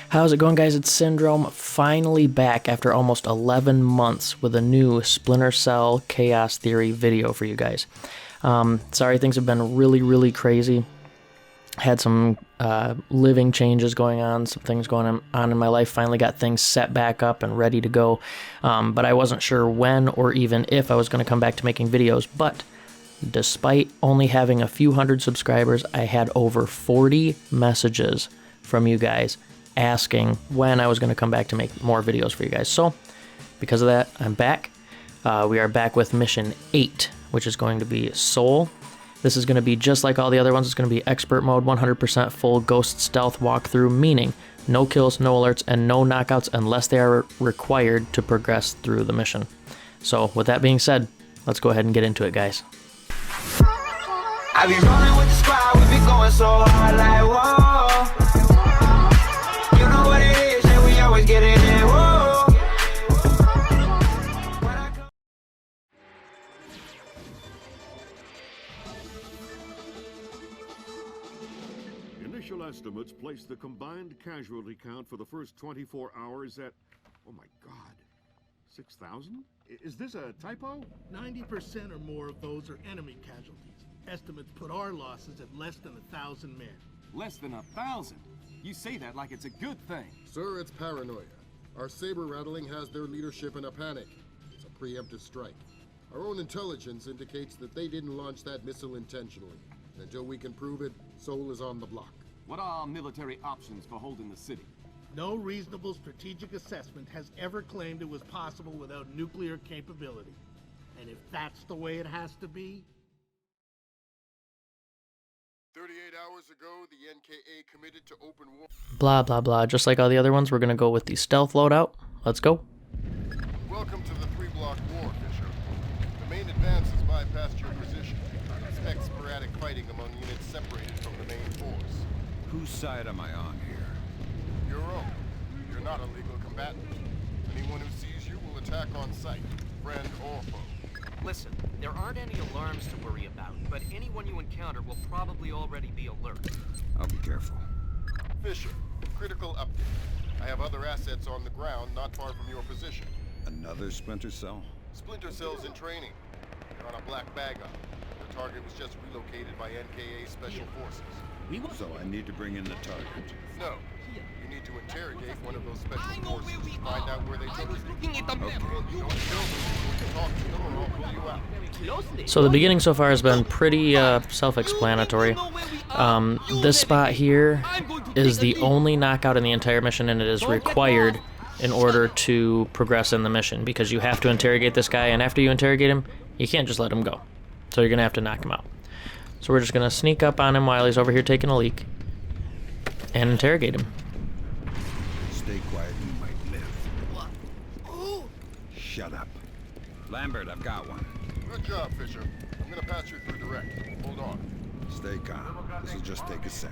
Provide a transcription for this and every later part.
How's it going, guys? It's Syndrome, finally back after almost 11 months with a new Splinter Cell Chaos Theory video for you guys. Sorry, things have been really crazy. Had some living changes going on, some things going on in my life. Finally got things set back up and ready to go, but I wasn't sure when or even if I was going to come back to making videos. But despite only having a few hundred subscribers, I had over 40 messages from you guys asking when I was going to come back to make more videos for you guys. So because of that, I'm back. We are back with mission 8, which is going to be Seoul. This is going to be just like all the other ones. It's going to be expert mode, 100% full ghost stealth walkthrough, meaning no kills, no alerts, and no knockouts unless they are required to progress through the mission. So with that being said, let's go ahead and get into it, guys. I be rolling with the squad, we be going so hard like whoa. You know what it is, and we always get it in, whoa. Initial estimates place the combined casualty count for the first 24 hours at, oh my god, 6,000? Is this a typo? 90% or more of those are enemy casualties. Estimates put our losses at less than 1,000 men. Less than 1,000? You say that like it's a good thing. Sir, it's paranoia. Our saber rattling has their leadership in a panic. It's a preemptive strike. Our own intelligence indicates that they didn't launch that missile intentionally. And until we can prove it, Seoul is on the block. What are our military options for holding the city? No reasonable strategic assessment has ever claimed it was possible without nuclear capability. And if that's the way it has to be... 38 hours ago, the NKA committed to open war. Blah, blah, blah. Just like all the other ones, we're going to go with the stealth loadout. Let's go. Welcome to the 3-block war, Fisher. The main advance has bypassed your position. Expect sporadic fighting among units separated from the main force. Whose side am I on here? Your own. You're not a legal combatant. Anyone who sees you will attack on sight, friend or foe. Listen, there aren't any alarms to worry about, but anyone you encounter will probably already be alert. I'll be careful. Fisher, critical update. I have other assets on the ground not far from your position. Another Splinter Cell? Splinter Cell's in training. They're on a black bag up. The target was just relocated by NKA Special Forces. So I need to bring in the target. No. You need to interrogate one of those special forces to find out where they took it. Looking at them. Okay. Don't kill them before you talk to them or I'll pull you out. So the beginning so far has been pretty self-explanatory. This spot here is the only knockout in the entire mission, and it is required in order to progress in the mission, because you have to interrogate this guy, and after you interrogate him, you can't just let him go. So you're going to have to knock him out. So we're just going to sneak up on him while he's over here taking a leak and interrogate him. Stay quiet, you might live. Oh! Shut up. Lambert, I've got one. Good job, Fisher. I'm gonna pass you through direct. Hold on. Stay calm. This'll just take a sec.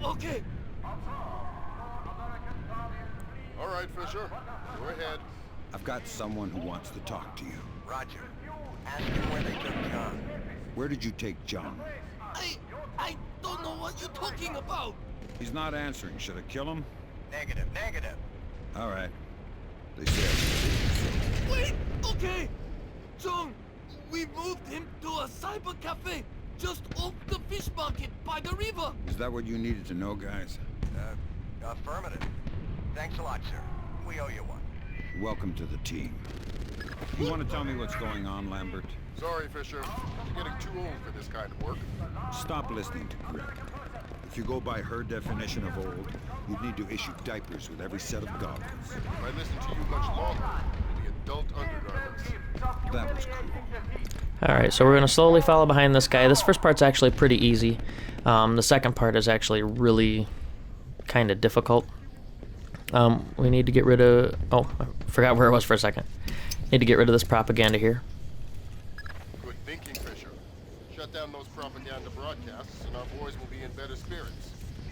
Okay. All right, Fisher. Go ahead. I've got someone who wants to talk to you. Roger. Ask him where they took John. Where did you take John? I don't know what you're talking about. He's not answering. Should I kill him? Negative. All right. They say I should. Wait, okay. John, we moved him to a cyber cafe just off the fish market by the river. Is that what you needed to know, guys? Affirmative. Thanks a lot, sir. We owe you one. Welcome to the team. You want to tell me what's going on, Lambert? Sorry, Fisher. You're getting too old for this kind of work. Stop listening to Greg. If you go by her definition of old, you'd need to issue diapers with every set of goggles. If I listen to you much longer, it'll be adult undergarments. That was cool. Alright, so we're going to slowly follow behind this guy. This first part's actually pretty easy. The second part is actually really kind of difficult. We need to get rid of... Oh, I forgot where it was for a second. Need to get rid of this propaganda here. Good thinking, Fisher. Shut down those propaganda broadcasts and our boys will be in better spirits.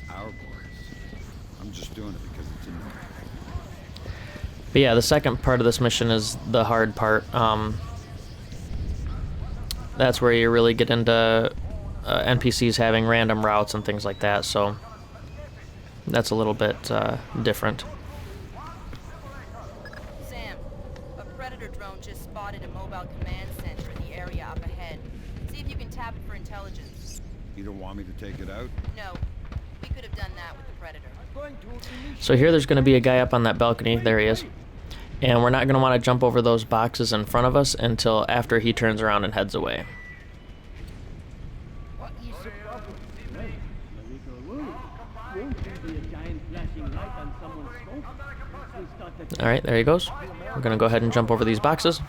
Our boys. I'm just doing it because it's in there. But yeah, the second part of this mission is the hard part. That's where you really get into NPCs having random routes and things like that, so that's a little bit different. Sam, a Predator drone just spotted a mobile command center in the area up ahead. See if you can tap it for intelligence. You don't want me to take it out? No, we could have done that with the Predator. So here there's going to be a guy up on that balcony. There he is. And we're not going to want to jump over those boxes in front of us until after he turns around and heads away. Alright, there he goes. We're going to go ahead and jump over these boxes.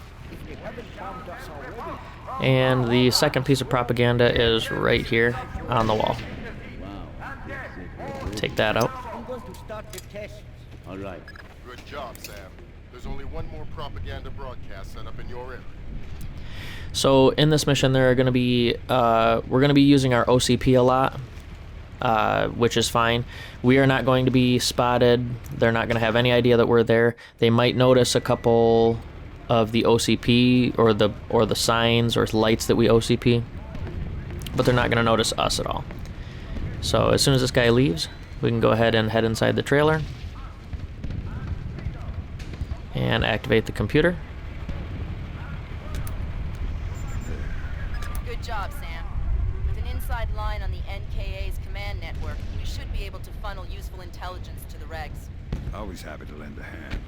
And the second piece of propaganda is right here on the wall. Take that out. All right. Good job, Sam. There's only one more propaganda broadcast set up in your area. So in this mission, there are going to be we're going to be using our OCP a lot, which is fine. We are not going to be spotted. They're not going to have any idea that we're there. They might notice a couple of the OCP or the signs or lights that we OCP, but they're not going to notice us at all. So as soon as this guy leaves, we can go ahead and head inside the trailer and activate the computer. Good job, Sam. With an inside line on the NKA's command network, we should be able to funnel useful intelligence to the regs. Always happy to lend a hand.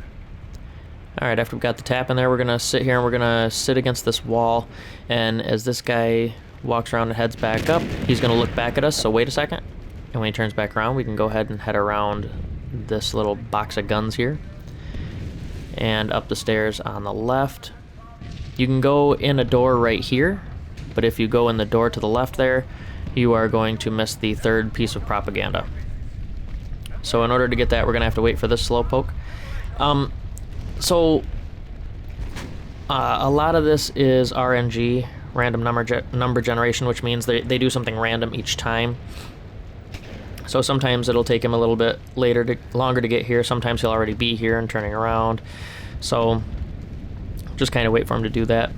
Alright, after we've got the tap in there, we're going to sit here and we're going to sit against this wall. And as this guy walks around and heads back up, he's going to look back at us, so wait a second. And when he turns back around, we can go ahead and head around this little box of guns here. And up the stairs on the left. You can go in a door right here, but if you go in the door to the left there, you are going to miss the third piece of propaganda. So in order to get that, we're going to have to wait for this slowpoke. So a lot of this is RNG, random number generation, which means they do something random each time. So sometimes it'll take him a little bit longer to get here. Sometimes he'll already be here and turning around. So just kind of wait for him to do that.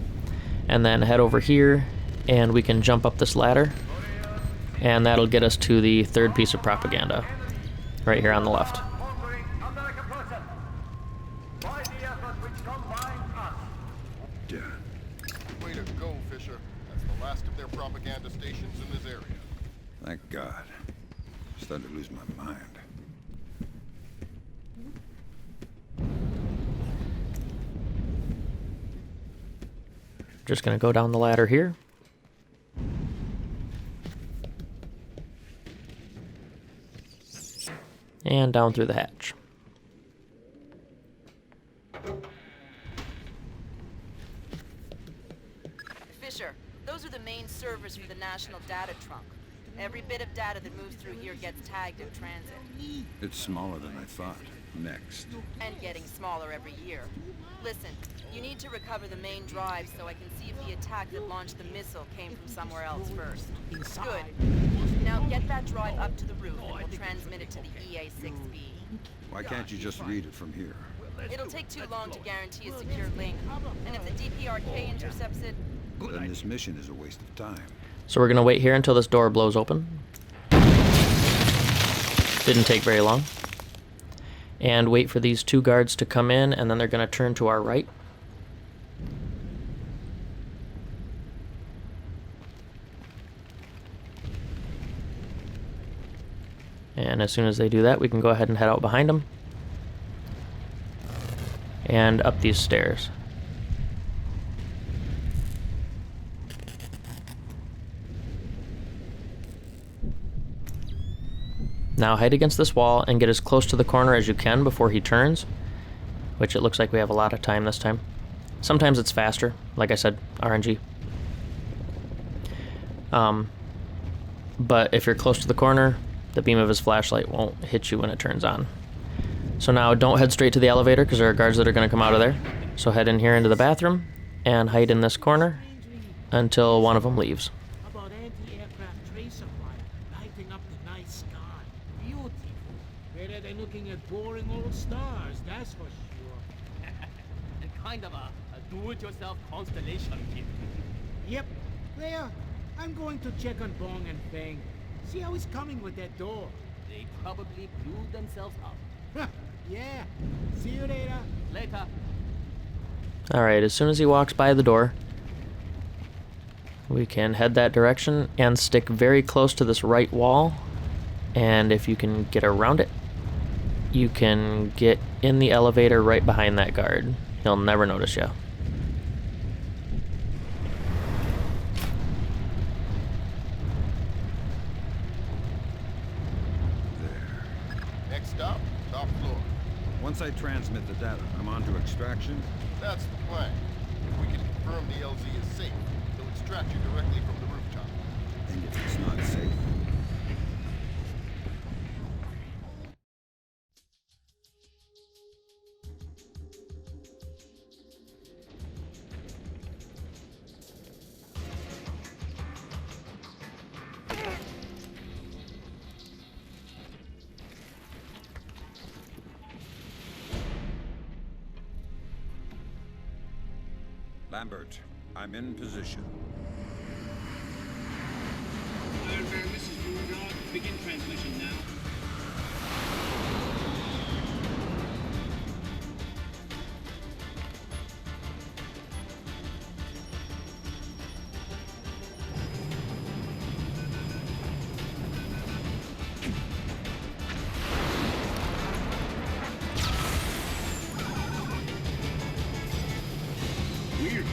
And then head over here and we can jump up this ladder. And that'll get us to the third piece of propaganda right here on the left. Yeah. Way to go, Fisher. That's the last of their propaganda stations in this area. Thank God. Starting to lose my mind. Just gonna go down the ladder here. And down through the hatch. Fisher, those are the main servers for the National Data Trunk. Every bit of data that moves through here gets tagged in transit. It's smaller than I thought. Next. And getting smaller every year. Listen, you need to recover the main drive so I can see if the attack that launched the missile came from somewhere else first. Good. Now get that drive up to the roof and we'll transmit it to the EA-6B. Why can't you just read it from here? It'll take too long to guarantee a secure link. And if the DPRK intercepts it... Then this mission is a waste of time. So we're gonna wait here until this door blows open. Didn't take very long. And wait for these two guards to come in, and then they're gonna turn to our right. And as soon as they do that, we can go ahead and head out behind them. And up these stairs. Now hide against this wall and get as close to the corner as you can before he turns, which it looks like we have a lot of time this time. Sometimes it's faster, like I said, RNG. But if you're close to the corner, the beam of his flashlight won't hit you when it turns on. So now don't head straight to the elevator because there are guards that are going to come out of there. So head in here into the bathroom and hide in this corner until one of them leaves. About anti-aircraft tracer fire lighting up the night sky. Beautiful. Better than looking at boring old stars, that's for sure. Kind of a do-it-yourself constellation kit. Yep. There. I'm going to check on Bong and Feng. See how he's coming with that door. They probably blew themselves up. Yeah. See you later. Later. Alright, as soon as he walks by the door, we can head that direction and stick very close to this right wall. And if you can get around it, you can get in the elevator right behind that guard. He'll never notice you. Next stop, top floor. Once I transmit the data, I'm on to extraction. That's the plan. If we can confirm the LZ is safe, they'll extract you directly from the rooftop. And if it's not safe? Lambert, I'm in position. Iron Bear, Mrs. Moondog, begin transmission now. Weird.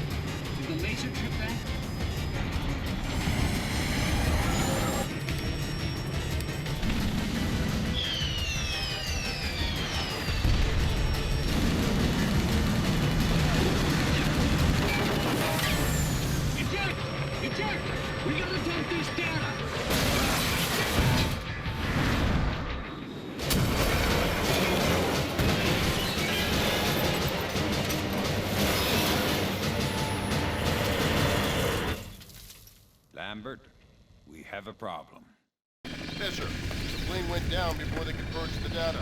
Is the laser trip back? Eject! Eject! We gotta dump this data! Lambert, we have a problem. Fisher, the plane went down before they could purge the data.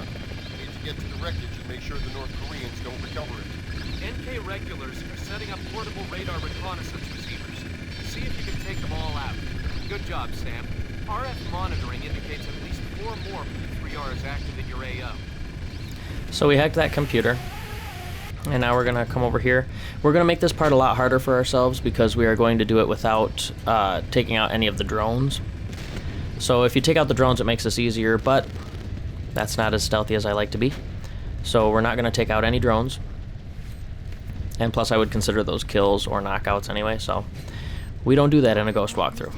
We need to get to the wreckage and make sure the North Koreans don't recover it. NK regulars are setting up portable radar reconnaissance receivers. See if you can take them all out. Good job, Sam. RF monitoring indicates at least 4 more P3Rs active in your AO. So we hacked that computer, and now we're gonna come over here. We're gonna make this part a lot harder for ourselves because we are going to do it without taking out any of the drones. So if you take out the drones, it makes this easier, but that's not as stealthy as I like to be. So we're not gonna take out any drones. And plus I would consider those kills or knockouts anyway, so we don't do that in a ghost walkthrough.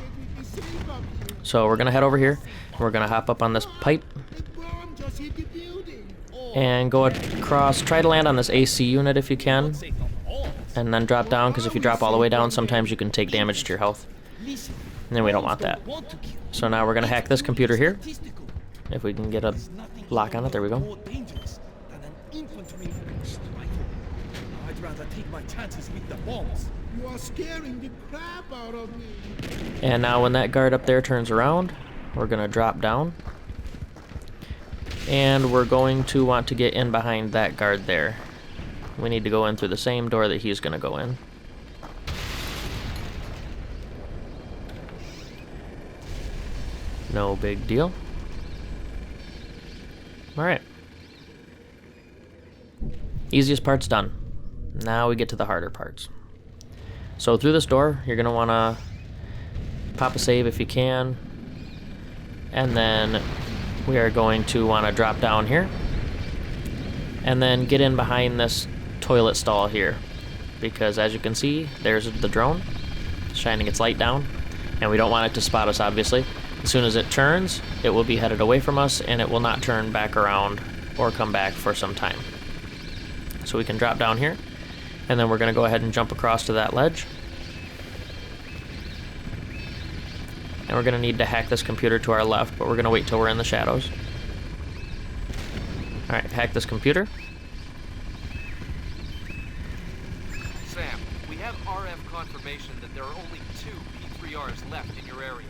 So we're gonna head over here, we're gonna hop up on this pipe, and go across, try to land on this AC unit if you can, and then drop down, because if you drop all the way down, sometimes you can take damage to your health, and then we don't want that. So now we're going to hack this computer here, if we can get a lock on it. There we go. I'd rather take my chances with the bombs. You are scaring the crap out of me. And now when that guard up there turns around, we're going to drop down. And we're going to want to get in behind that guard there. We need to go in through the same door that he's going to go in. No big deal. Alright. Easiest part's done. Now we get to the harder parts. So through this door, you're going to want to pop a save if you can. And then we are going to want to drop down here. And then get in behind this toilet stall here. Because as you can see, there's the drone shining its light down. And we don't want it to spot us, obviously. As soon as it turns, it will be headed away from us, and it will not turn back around or come back for some time. So we can drop down here, and then we're going to go ahead and jump across to that ledge. And we're going to need to hack this computer to our left, but we're going to wait till we're in the shadows. Alright, hack this computer. Sam, we have RF confirmation that there are only 2 P3Rs left in your area.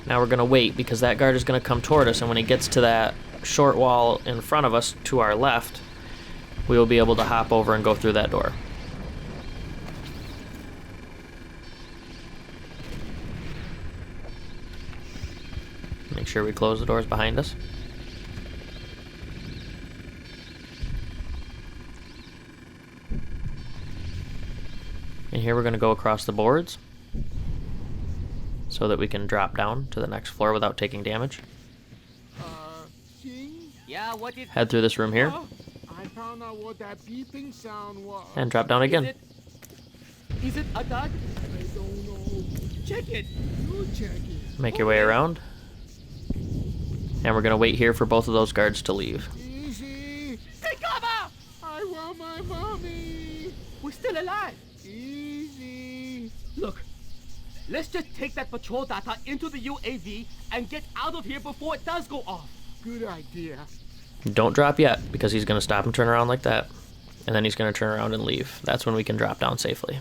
Now we're going to wait, because that guard is going to come toward us, and when he gets to that short wall in front of us to our left, we will be able to hop over and go through that door. Make sure we close the doors behind us. And here we're going to go across the boards so that we can drop down to the next floor without taking damage. Yeah, what is... Head through this room here. I found out what that beeping sound was. And drop down again. Is it a dog? I don't know. Check it. You check it. Make your way around. And we're going to wait here for both of those guards to leave. Easy. Take cover! I want my mommy. We're still alive. Easy. Look, let's just take that patrol data into the UAV and get out of here before it does go off. Good idea. Don't drop yet, because he's going to stop and turn around like that. And then he's going to turn around and leave. That's when we can drop down safely.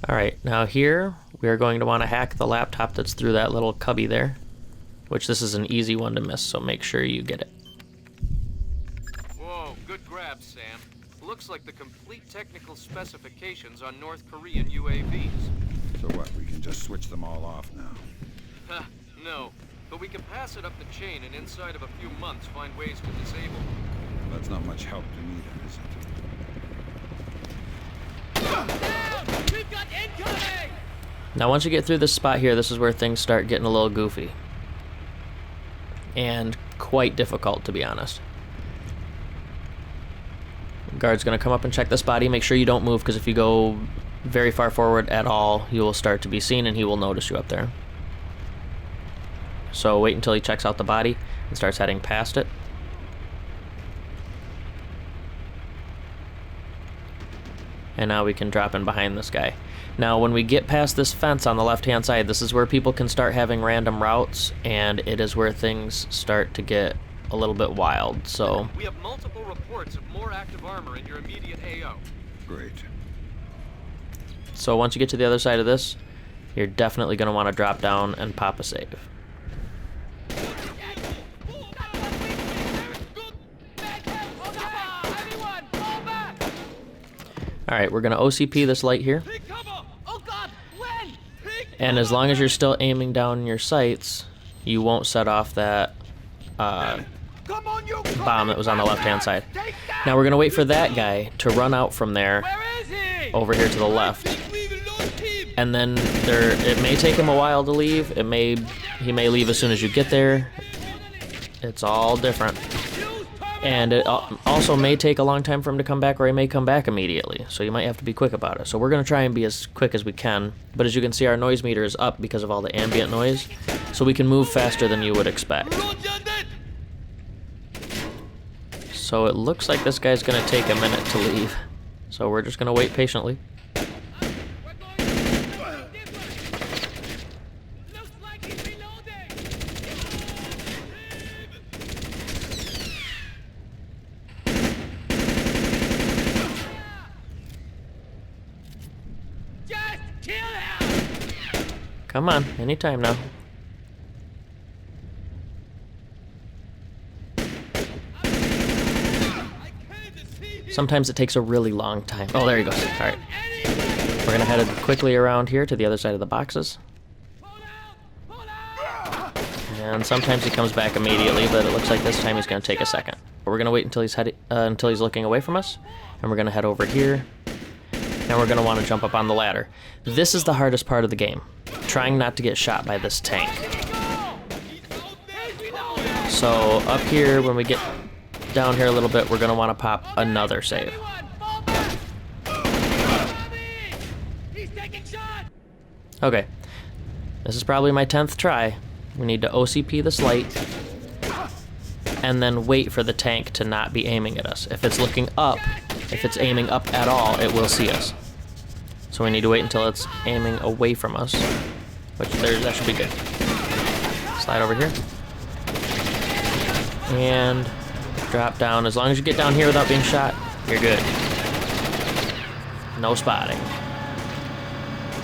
Alright, now here we are going to want to hack the laptop that's through that little cubby there. Which this is an easy one to miss, so make sure you get it. Whoa, good grab, Sam. Looks like the complete technical specifications on North Korean UAVs. So what, we can just switch them all off now? Ha, no. But we can pass it up the chain and inside of a few months find ways to disable them. That's not much help to me, then, is it? Down! We've got incoming! Now once you get through this spot here, this is where things start getting a little goofy. And quite difficult, to be honest. Guard's going to come up and check this body. Make sure you don't move, because if you go very far forward at all, you will start to be seen and he will notice you up there. So wait until he checks out the body and starts heading past it. And now we can drop in behind this guy. Now when we get past this fence on the left hand side, this is where people can start having random routes, and it is where things start to get a little bit wild. So we have multiple reports of more active armor in your immediate AO. Great. So once you get to the other side of this, you're definitely going to want to drop down and pop a save. Alright, we're going to OCP this light here. And as long as you're still aiming down your sights, you won't set off that bomb that was on the left-hand side. Now we're going to wait for that guy to run out from there over here to the left. And then it may take him a while to leave. He may leave as soon as you get there. It's all different. And it also may take a long time for him to come back, or he may come back immediately. So you might have to be quick about it. So we're going to try and be as quick as we can. But as you can see, our noise meter is up because of all the ambient noise. So we can move faster than you would expect. So it looks like this guy's going to take a minute to leave. So we're just going to wait patiently. Come on, anytime now. Sometimes it takes a really long time. Oh, there he goes. Alright. We're going to head quickly around here to the other side of the boxes. And sometimes he comes back immediately, but it looks like this time he's going to take a second. But we're going to wait until he's looking away from us. And we're going to head over here. And we're going to want to jump up on the ladder. This is the hardest part of the game. Trying not to get shot by this tank. So up here, when we get down here a little bit, we're going to want to pop another save. Okay. This is probably my 10th try. We need to OCP this light. And then wait for the tank to not be aiming at us. If it's looking up, if it's aiming up at all, it will see us. So we need to wait until it's aiming away from us. Which, that should be good. Slide over here. And drop down. As long as you get down here without being shot, you're good. No spotting.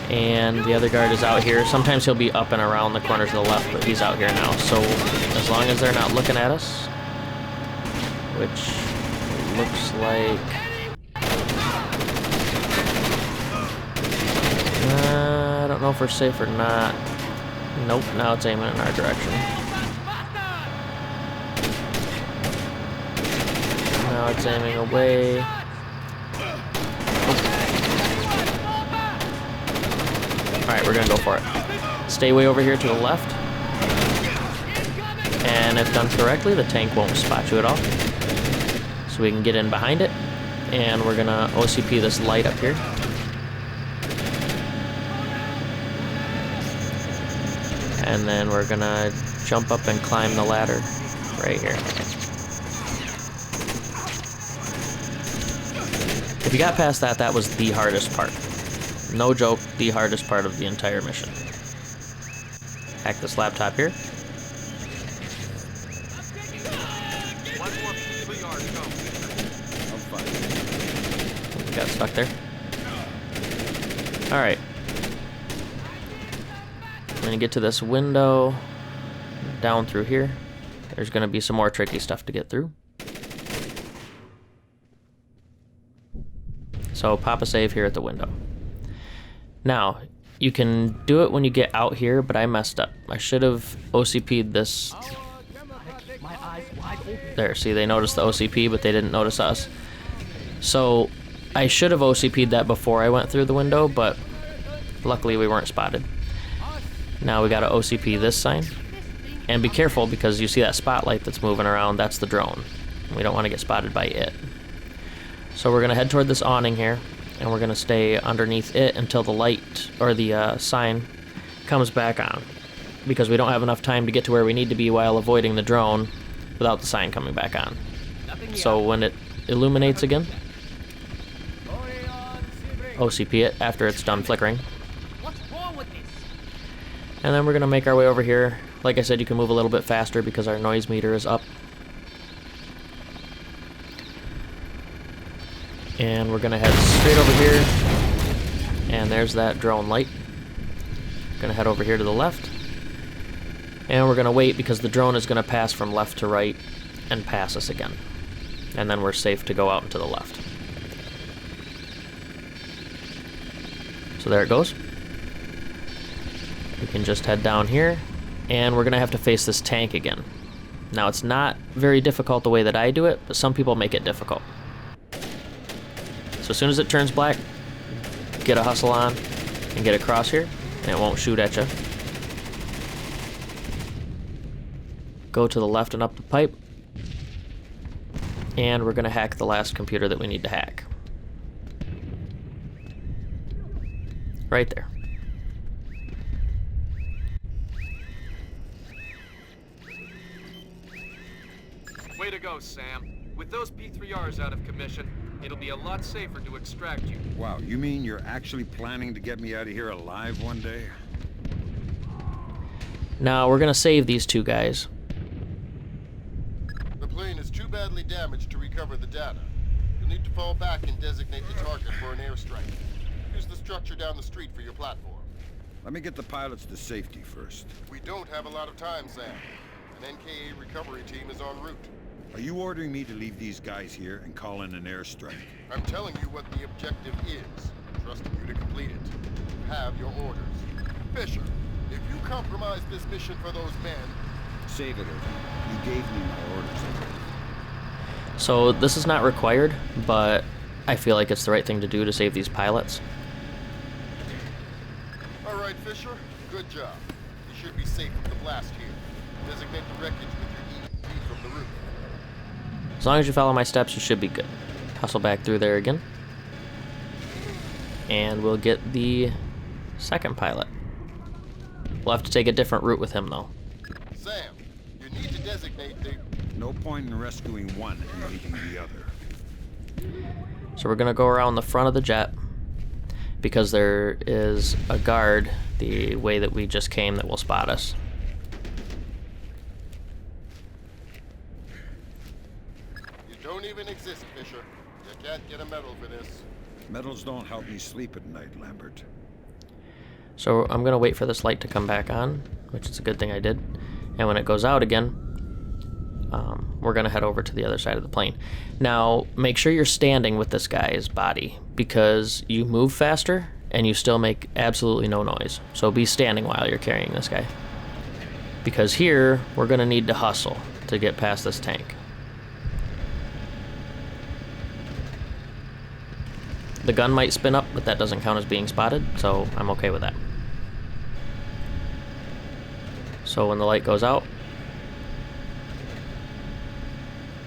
And the other guard is out here. Sometimes he'll be up and around the corner to the left, but he's out here now. So as long as they're not looking at us, which looks like know if we're safe or not. Nope, now it's aiming in our direction. Now it's aiming away. Alright, we're gonna go for it. Stay way over here to the left. And if done correctly, the tank won't spot you at all. So we can get in behind it. And we're gonna OCP this light up here. And then we're gonna jump up and climb the ladder right here. If you got past that, that was the hardest part. No joke, the hardest part of the entire mission. Hack this laptop here. Got stuck there. Alright. I'm gonna get to this window, down through here. There's gonna be some more tricky stuff to get through. So pop a save here at the window. Now, you can do it when you get out here, but I messed up. I should have OCP'd this. There, see, they noticed the OCP, but they didn't notice us. So, I should have OCP'd that before I went through the window, but luckily we weren't spotted. Now we gotta OCP this sign. And be careful, because you see that spotlight that's moving around, that's the drone. We don't want to get spotted by it. So we're gonna head toward this awning here, and we're gonna stay underneath it until the light, or the sign, comes back on. Because we don't have enough time to get to where we need to be while avoiding the drone without the sign coming back on. So when it illuminates again, OCP it after it's done flickering. And then we're gonna make our way over here. Like I said, you can move a little bit faster because our noise meter is up. And we're gonna head straight over here. And there's that drone light. Gonna head over here to the left. And we're gonna wait because the drone is gonna pass from left to right and pass us again. And then we're safe to go out and to the left. So there it goes. We can just head down here, and we're gonna have to face this tank again. Now it's not very difficult the way that I do it, but some people make it difficult. So as soon as it turns black, get a hustle on and get across here, and it won't shoot at you. Go to the left and up the pipe, and we're gonna hack the last computer that we need to hack. Right there. Way to go, Sam. With those P3Rs out of commission, it'll be a lot safer to extract you. Wow, you mean you're actually planning to get me out of here alive one day? Now we're gonna save these two guys. The plane is too badly damaged to recover the data. You'll need to fall back and designate the target for an airstrike. Use the structure down the street for your platform. Let me get the pilots to safety first. We don't have a lot of time, Sam. An NKA recovery team is en route. Are you ordering me to leave these guys here and call in an airstrike? I'm telling you what the objective is, trusting you to complete it. You have your orders. Fisher, if you compromise this mission for those men... Save it, Irving. You gave me my orders already. So this is not required, but I feel like it's the right thing to do to save these pilots. All right, Fisher. Good job. You should be safe from the blast here. Designate the wreckage with your EEP from the roof. As long as you follow my steps, you should be good. Hustle back through there again. And we'll get the second pilot. We'll have to take a different route with him, though. Sam, you need to designate the... No point in rescuing one and leaving the other. So we're gonna go around the front of the jet because there is a guard the way that we just came that will spot us. You don't even exist, Fisher. You can't get a medal for this. Medals don't help me sleep at night, Lambert. So I'm gonna wait for this light to come back on, which is a good thing I did. And when it goes out again, we're gonna head over to the other side of the plane. Now, make sure you're standing with this guy's body because you move faster and you still make absolutely no noise. So be standing while you're carrying this guy. Because here, we're going to need to hustle to get past this tank. The gun might spin up, but that doesn't count as being spotted, so I'm okay with that. So when the light goes out,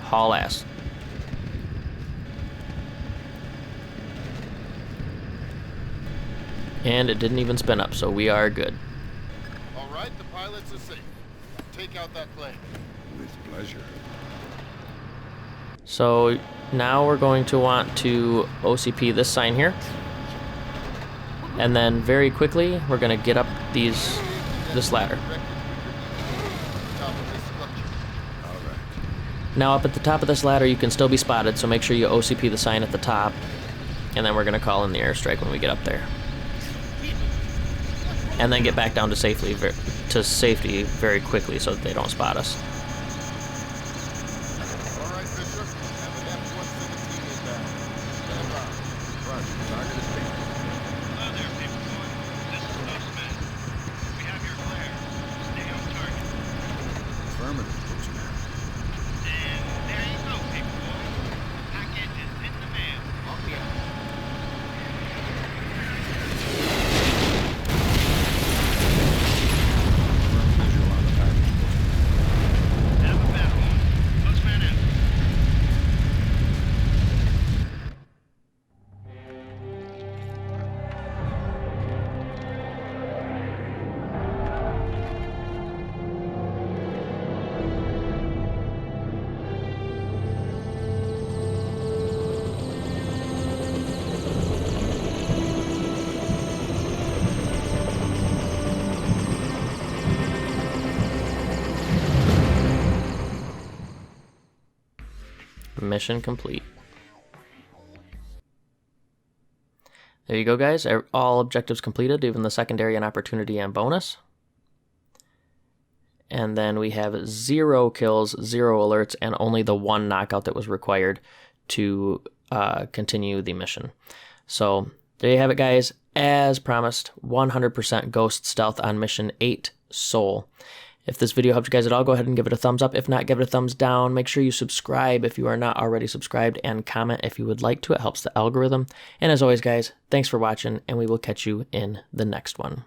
haul ass. And it didn't even spin up, so we are good. All right, the pilots are safe. Take out that plane. With pleasure. So now we're going to want to OCP this sign here. And then very quickly, we're going to get up this ladder. Now up at the top of this ladder, you can still be spotted, so make sure you OCP the sign at the top. And then we're going to call in the airstrike when we get up there. And then get back down to safety very quickly so that they don't spot us. All right, Fisher. Have an F-117 inbound. Stand by. Roger. Target is taken. Hello there, people boy. This is Postman. We have your flare. Stay on target. Affirmative, Lieutenant. And there you go, people boy. The package is in the mail. Visual on the package. Have a better one. Postman out. Mission complete. There you go, guys. All objectives completed, even the secondary and opportunity and bonus. And then we have 0 kills, 0 alerts, and only the 1 knockout that was required to continue the mission. So there you have it, guys. As promised, 100% ghost stealth on mission 8, Seoul. If this video helped you guys at all, go ahead and give it a thumbs up. If not, give it a thumbs down. Make sure you subscribe if you are not already subscribed, and comment if you would like to. It helps the algorithm. And as always, guys, thanks for watching, and we will catch you in the next one.